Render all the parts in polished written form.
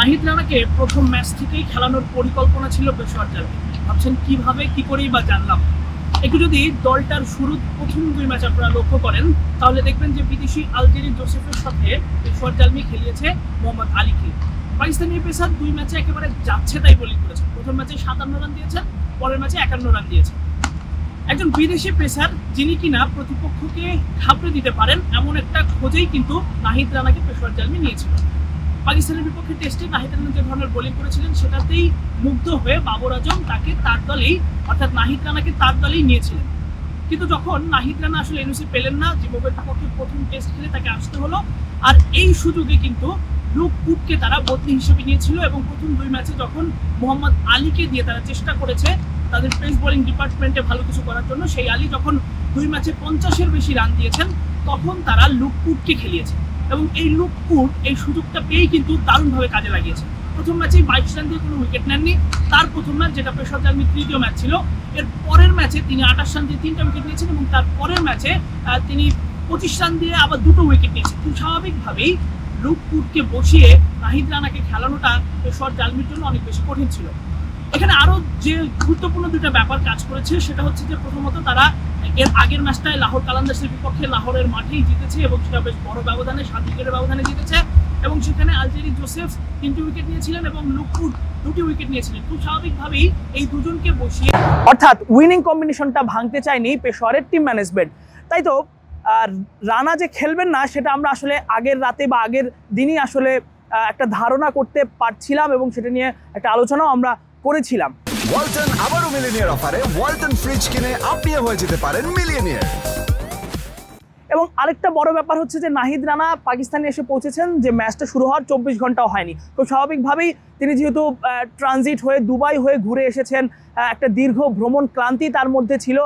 নাহিদ রানাকে প্রথম ম্যাচ থেকেই খেলানোর পরিকল্পনা ছিল পেশোয়ার জালমি। ভাবছেন কিভাবে কি করেই বা জানলাম। একটু যদি দলটার শুরু প্রথম দুই ম্যাচ আপনারা লক্ষ্য করেন তাহলে দেখবেন যে বিদেশি আলজেরি জোসেফের সাথে পেশোয়ার জালমি খেলিয়েছে মোহাম্মদ আলীকে। পাকিস্তানি পেসার দুই ম্যাচে একেবারে যাচ্ছে তাই বোলিং করেছেন। প্রথম ম্যাচে 57 রান দিয়েছেন, পরের ম্যাচে 51 রান দিয়েছেন। একজন বিদেশি পেসার যিনি কিনা প্রতিপক্ষকে ঘাবড়ে দিতে পারেন এমন একটা খোঁজেই কিন্তু নাহিদ রানাকে পেশোয়ার জালমি নিয়েছিল। পাকিস্তানের বিপক্ষে টেস্টে নাহিদ রানা যে ধরনের বোলিং করেছিলেন সেটাতেই মুগ্ধ হয়ে বাবর আজম তাকে তার দলেই অর্থাৎ নাহিদ রানাকে তার দলেই নিয়েছিলেন। কিন্তু যখন নাহিদ রানা আসলে এনওসি পেলেন না, জিম্বাবুয়ের বিপক্ষে প্রথম টেস্ট খেলে তাকে আসতে হলো, আর এই সুযোগে কিন্তু লুক উডকে তারা বদলি হিসেবে নিয়েছিল এবং প্রথম দুই ম্যাচে যখন মোহাম্মদ আলীকে দিয়ে তারা চেষ্টা করেছে তাদের পেস বোলিং ডিপার্টমেন্টে ভালো কিছু করার জন্য, সেই আলী যখন দুই ম্যাচে 50-এর বেশি রান দিয়েছেন তখন তারা লুক উডকে খেলিয়েছে এবং এই লুক উড এই সুযোগটা পেয়েই কিন্তু দারুণভাবে কাজে লাগিয়েছে। প্রথম ম্যাচেই 22 রান দিয়ে কোনো উইকেট নেননি। তার প্রথম ম্যাচ যেটা পেশোয়ার জালমির তৃতীয় ম্যাচ ছিল, এর পরের ম্যাচে তিনি 28 রান দিয়ে 3টা উইকেট নিয়েছেন এবং তার পরের ম্যাচে তিনি 25 রান দিয়ে আবার 2টো উইকেট নিয়েছেন। খুব স্বাভাবিকভাবেই লুক উডকে বসিয়ে নাহিদ রানাকে খেলানোটা পেশোয়ার জালমির জন্য অনেক বেশি কঠিন ছিল। এখানে আরো যে গুরুত্বপূর্ণ দুটো ব্যাপার কাজ করেছে সেটা হচ্ছে যে প্রথমত তারা এর আগের ম্যাচটায় লাহোর কালান্দার্সের বিপক্ষে লাহোরের মাঠেই জিতেছে এবং সেটা বেশ বড় ব্যবধানে 7 উইকেটের ব্যবধানে জিতেছে এবং সেখানে আলজেরি জোসেফ 3টি উইকেট নিয়েছিলেন এবং লুক উড 2টি উইকেট নিয়েছিলেন। খুব স্বাভাবিকভাবেই এই দুজনকে বসিয়ে অর্থাৎ উইনিং কম্বিনেশনটা ভাঙতে চায়নি পেশোয়ারের টিম ম্যানেজমেন্ট। তাই তো রানা যে খেলবেন না সেটা আমরা আসলে আগের রাতে বা আগের দিনই আসলে একটা ধারণা করতে পারছিলাম এবং সেটা নিয়ে একটা আলোচনাও আমরা করেছিলাম। ওয়ালটন আবারও মিলিয়নিয়ার অফারে ওয়ালটন ফ্রিজ কিনে আপনিও হয়ে যেতে পারেন মিলিয়নিয়ার। এবং আরেকটা বড় ব্যাপার হচ্ছে যে নাহিদ রানা পাকিস্তানে এসে পৌঁছেছেন যে ম্যাচটা শুরু হওয়ার 24 ঘন্টাও হয়নি। খুব স্বাভাবিকভাবেই তিনি যেহেতু ট্রানজিট হয়ে দুবাই হয়ে ঘুরে এসেছেন, একটা দীর্ঘ ভ্রমণ ক্লান্তি তার মধ্যে ছিল,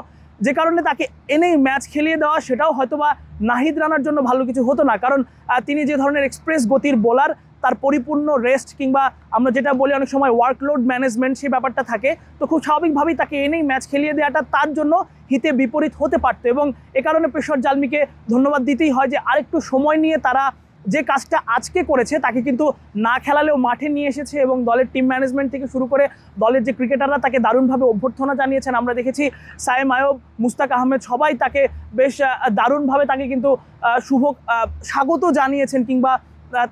যে কারণে তাকে এনেই ম্যাচ খেলিয়ে দেওয়া সেটাও হয়তোবা নাহিদ রানার জন্য ভালো কিছু হতো না। কারণ তিনি যে ধরনের এক্সপ্রেস গতির বোলার, তার পরিপূর্ণ রেস্ট কিংবা আমরা যেটা বলি অনেক সময় ওয়ার্কলোড ম্যানেজমেন্ট সেই ব্যাপারটা থাকে। তো খুব স্বাভাবিকভাবেই তাকে এনেই ম্যাচ খেলিয়ে দেওয়াটা তার জন্য হিতে বিপরীত হতে পারত এবং এ কারণে পেশোয়ার জালমিকে ধন্যবাদ দিতেই হয় যে আরেকটু সময় নিয়ে তারা যে কাজটা আজকে করেছে তাকে কিন্তু না খেলালেও মাঠে নিয়ে এসেছে এবং দলের টিম ম্যানেজমেন্ট থেকে শুরু করে দলের যে ক্রিকেটাররা তাকে দারুণভাবে অভ্যর্থনা জানিয়েছেন। আমরা দেখেছি সায়েম আয়ব, মুস্তাক আহমেদ সবাই তাকে বেশ দারুণভাবে তাকে কিন্তু স্বাগত জানিয়েছেন কিংবা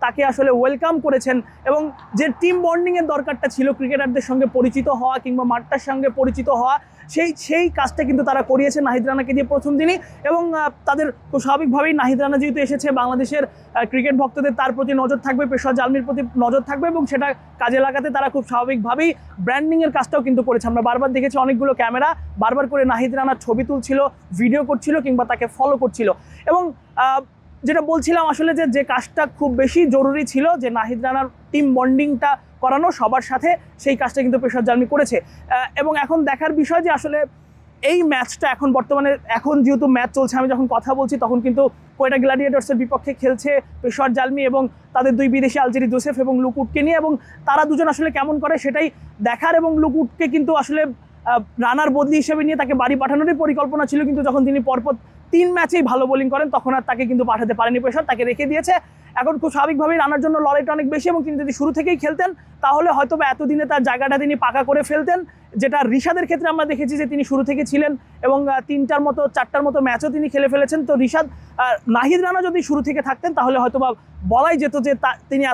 তাকে আসলে ওয়েলকাম করেছেন এবং যে টিম বন্ডিংয়ের দরকারটা ছিল ক্রিকেটারদের সঙ্গে পরিচিত হওয়া কিংবা মাঠটার সঙ্গে পরিচিত হওয়া, সেই কাজটা কিন্তু তারা করিয়েছে নাহিদ রানাকে দিয়ে প্রথম দিনই। এবং তাদের খুব স্বাভাবিকভাবেই নাহিদ রানা যেহেতু এসেছে, বাংলাদেশের ক্রিকেট ভক্তদের তার প্রতি নজর থাকবে, পেশোয়ার জালমির প্রতি নজর থাকবে এবং সেটা কাজে লাগাতে তারা খুব স্বাভাবিকভাবেই ব্র্যান্ডিংয়ের কাজটাও কিন্তু করেছে। আমরা বারবার দেখেছি অনেকগুলো ক্যামেরা বারবার করে নাহিদ রানার ছবি তুলছিল, ভিডিও করছিল কিংবা তাকে ফলো করছিল। এবং যেটা বলছিলাম আসলে যে কাজটা খুব বেশি জরুরি ছিল যে নাহিদ রানার টিম বন্ডিংটা করানো সবার সাথে, সেই কাজটা কিন্তু পেশোয়ার জালমি করেছে। এবং এখন দেখার বিষয় যে আসলে এই ম্যাচটা এখন যেহেতু ম্যাচ চলছে, আমি যখন কথা বলছি তখন কিন্তু কোয়েটা গ্ল্যাডিয়েটর্সের বিপক্ষে খেলছে পেশোয়ার জালমি এবং তাদের দুই বিদেশি আলজেরি জোসেফ এবং লুক উডকে নিয়ে, এবং তারা দুজন আসলে কেমন করে সেটাই দেখার। এবং লুক উডকে কিন্তু আসলে রানার বদলি হিসেবে নিয়ে তাকে বাড়ি পাঠানোরই পরিকল্পনা ছিল, কিন্তু যখন তিনি পরপর 3 ম্যাচেই ভালো বোলিং করেন তখন আর তাকে কিন্তু পাঠাতে পারেনি পেশোয়ার, তাকে রেখে দিয়েছে। এখন খুব স্বাভাবিকভাবেই রানার জন্য লড়াইটা অনেক বেশি এবং তিনি যদি শুরু থেকেই খেলতেন তাহলে হয়তো বা এতদিনে তার জায়গাটা তিনি পাকা করে ফেলতেন, যেটা রিশাদের ক্ষেত্রে আমরা দেখেছি যে তিনি শুরু থেকে ছিলেন এবং 3টার মতো 4টার মতো ম্যাচও তিনি খেলে ফেলেছেন। তো নাহিদ রানা যদি শুরু থেকে থাকতেন তাহলে হয়তো বা বলাই যেত যে তিনি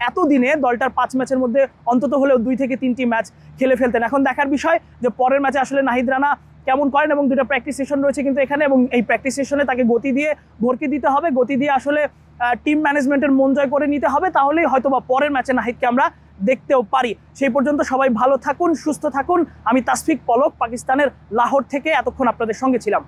এতদিনে দলটার 5 ম্যাচের মধ্যে অন্তত হলেও 2 থেকে 3টি ম্যাচ খেলে ফেলতেন। এখন দেখার বিষয় যে পরের ম্যাচে আসলে নাহিদ রানা কেমন করেন এবং 2টা প্র্যাকটিস সেশন রয়েছে কিন্তু এখানে, এবং এই প্র্যাকটিস সেশনে তাকে গতি দিয়ে ভরকে দিতে হবে, গতি দিয়ে আসলে টিম ম্যানেজমেন্টের মন জয় করে নিতে হবে, তাহলেই হয়তো বা পরের ম্যাচে নাহিদকে আমরা দেখতেও পারি। সেই পর্যন্ত সবাই ভালো থাকুন, সুস্থ থাকুন। আমি তাসফিক পলক, পাকিস্তানের লাহোর থেকে এতক্ষণ আপনাদের সঙ্গে ছিলাম।